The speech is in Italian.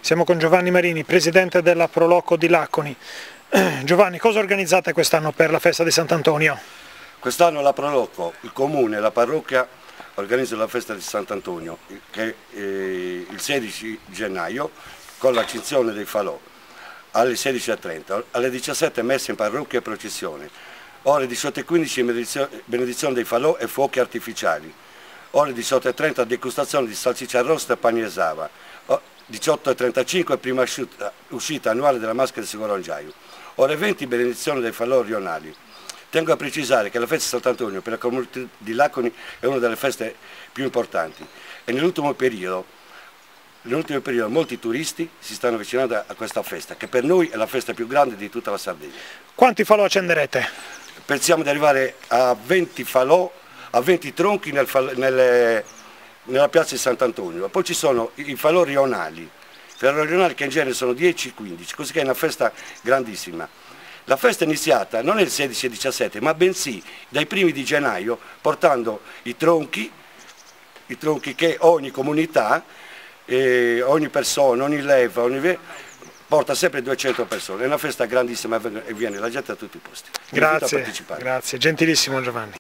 Siamo con Giovanni Marini, presidente della Proloco di Laconi. Giovanni, cosa organizzate quest'anno per la festa di Sant'Antonio? Quest'anno la Proloco, il comune e la parrocchia organizzano la festa di Sant'Antonio, che è il 16 gennaio con l'accensione dei falò alle 16:30, alle 17 messa in parrocchia e processione, ore 18:15 benedizione dei falò e fuochi artificiali, ore 18:30 degustazione di salsiccia arrosta e paniesava, 18:35 prima uscita annuale della maschera di Sicuronggiaio, ore 20 benedizione dei falò rionali. Tengo a precisare che la festa di Sant'Antonio per la comunità di Laconi è una delle feste più importanti e nell'ultimo periodo molti turisti si stanno avvicinando a questa festa, che per noi è la festa più grande di tutta la Sardegna. Quanti falò accenderete? Pensiamo di arrivare a 20 falò, a 20 tronchi nella piazza di Sant'Antonio. Poi ci sono i falò rionali che in genere sono 10-15, così che è una festa grandissima. La festa è iniziata non il 16 e 17, ma bensì dai primi di gennaio, portando i tronchi che ogni comunità, ogni persona, ogni leva, porta sempre 200 persone. È una festa grandissima e viene la gente da tutti i posti. Grazie, gentilissimo Giovanni.